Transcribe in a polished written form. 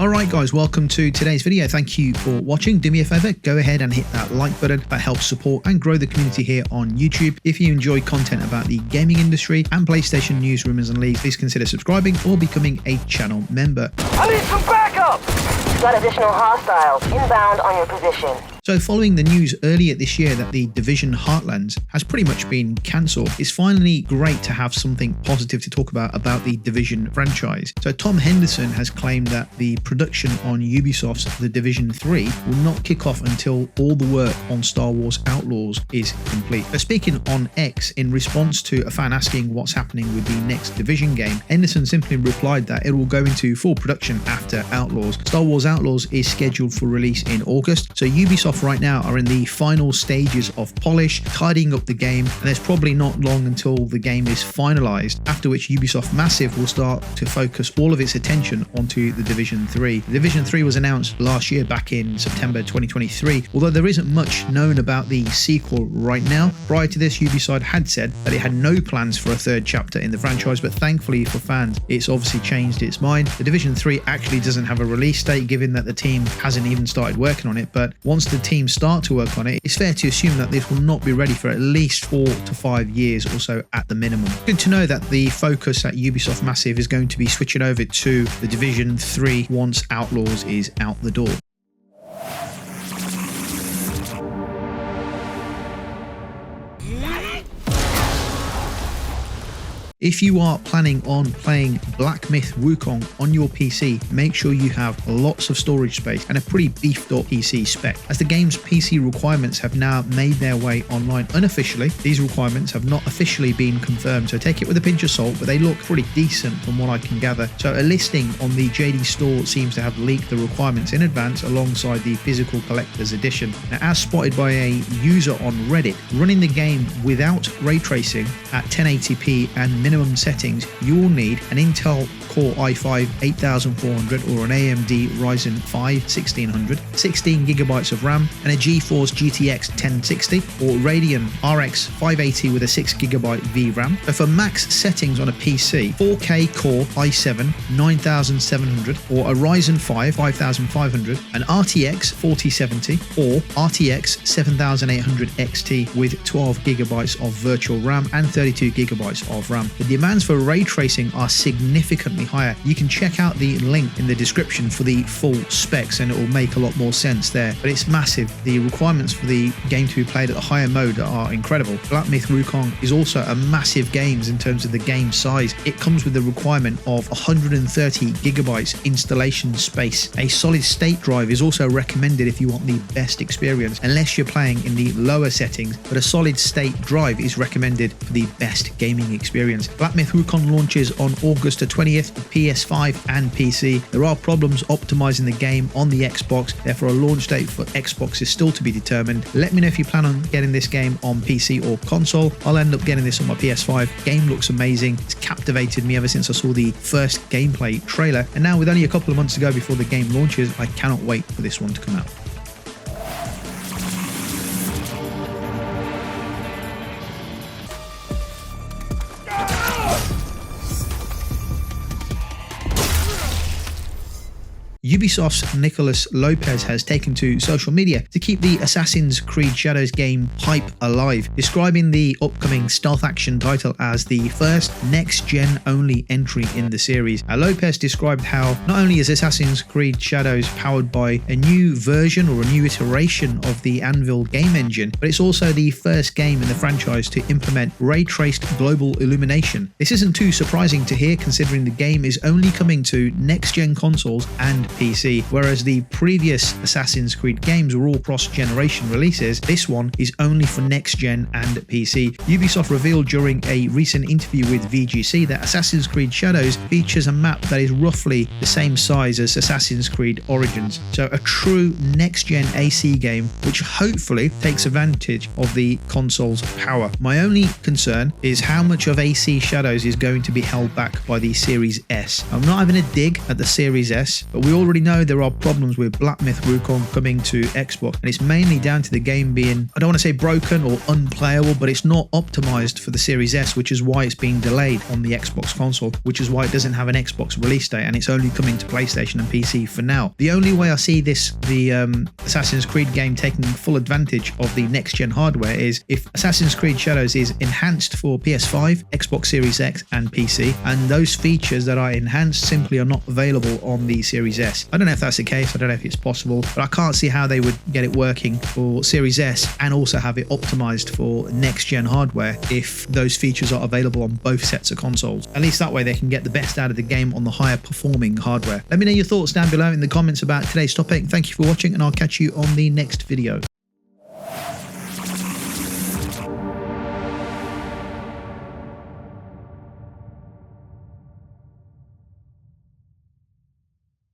Alright guys, welcome to today's video. Thank you for watching. Do me a favor, go ahead and hit that like button. That helps support and grow the community here on YouTube. If you enjoy content about the gaming industry and PlayStation news, rumors and leaks, please consider subscribing or becoming a channel member. I need some backup! Got additional hostiles inbound on your position. So following the news earlier this year that the Division Heartlands has pretty much been cancelled, it's finally great to have something positive to talk about the Division franchise. So Tom Henderson has claimed that the production on Ubisoft's The Division 3 will not kick off until all the work on Star Wars Outlaws is complete. So speaking on X in response to a fan asking what's happening with the next Division game, Henderson simply replied that it will go into full production after Outlaws. Star Wars Outlaws is scheduled for release in August, so Ubisoft right now are in the final stages of polish, tidying up the game, and there's probably not long until the game is finalized, after which Ubisoft Massive will start to focus all of its attention onto The Division 3. The Division 3 was announced last year back in September 2023, although there isn't much known about the sequel right now. Prior to this, Ubisoft had said that it had no plans for a third chapter in the franchise, but thankfully for fans, it's obviously changed its mind. The Division 3 actually doesn't have a release date, given that the team hasn't even started working on it, but once the team start to work on it, it's fair to assume that this will not be ready for at least 4 to 5 years or so at the minimum. Good to know that the focus at Ubisoft Massive is going to be switching over to The Division 3 once Outlaws is out the door. If you are planning on playing Black Myth Wukong on your PC, make sure you have lots of storage space and a pretty beefed up PC spec, as the game's PC requirements have now made their way online unofficially. These requirements have not officially been confirmed, so take it with a pinch of salt, but they look pretty decent from what I can gather. So a listing on the JD store seems to have leaked the requirements in advance alongside the physical collector's edition. Now, as spotted by a user on Reddit, running the game without ray tracing at 1080p and minimum settings, you will need an Intel Core i5 8400 or an AMD Ryzen 5 1600, 16GB of RAM, and a GeForce GTX 1060 or Radeon RX 580 with a 6GB VRAM. So for max settings on a PC, 4K Core i7 9700 or a Ryzen 5 5500, an RTX 4070 or RTX 7800 XT with 12GB of virtual RAM and 32GB of RAM. The demands for ray tracing are significantly higher. You can check out the link in the description for the full specs and it will make a lot more sense there, but it's massive. The requirements for the game to be played at the higher mode are incredible. Black Myth Wukong is also a massive game in terms of the game size. It comes with the requirement of 130GB installation space. A solid state drive is also recommended if you want the best experience, unless you're playing in the lower settings, but a solid state drive is recommended for the best gaming experience. Black Myth Wukong launches on August 20th for PS5 and PC. There are problems optimizing the game on the Xbox, therefore a launch date for Xbox is still to be determined. Let me know if you plan on getting this game on PC or console. I'll end up getting this on my PS5. Game looks amazing. It's captivated me ever since I saw the first gameplay trailer, and now with only a couple of months to go before the game launches, I cannot wait for this one to come out. Ubisoft's Nicolas Lopez has taken to social media to keep the Assassin's Creed Shadows game hype alive, describing the upcoming stealth action title as the first next-gen only entry in the series. Lopez described how not only is Assassin's Creed Shadows powered by a new version or a new iteration of the Anvil game engine, but it's also the first game in the franchise to implement ray-traced global illumination. This isn't too surprising to hear, considering the game is only coming to next-gen consoles and PC, whereas the previous Assassin's Creed games were all cross-generation releases. This one is only for next-gen and PC. Ubisoft revealed during a recent interview with VGC that Assassin's Creed Shadows features a map that is roughly the same size as Assassin's Creed Origins, so a true next-gen AC game which hopefully takes advantage of the console's power. My only concern is how much of AC Shadows is going to be held back by the Series S. I'm not having a dig at the Series S, but we all already know there are problems with Black Myth Wukong coming to Xbox, and it's mainly down to the game being, I don't want to say broken or unplayable, but it's not optimized for the Series S, which is why it's being delayed on the Xbox console, which is why it doesn't have an Xbox release date, and it's only coming to PlayStation and PC for now. The only way I see the Assassin's Creed game taking full advantage of the next-gen hardware is if Assassin's Creed Shadows is enhanced for PS5, Xbox Series X and PC, and those features that are enhanced simply are not available on the Series S. I don't know if that's the case, I don't know if it's possible, but I can't see how they would get it working for Series S and also have it optimized for next-gen hardware if those features are available on both sets of consoles. At least that way they can get the best out of the game on the higher performing hardware. Let me know your thoughts down below in the comments about today's topic. Thank you for watching, and I'll catch you on the next video.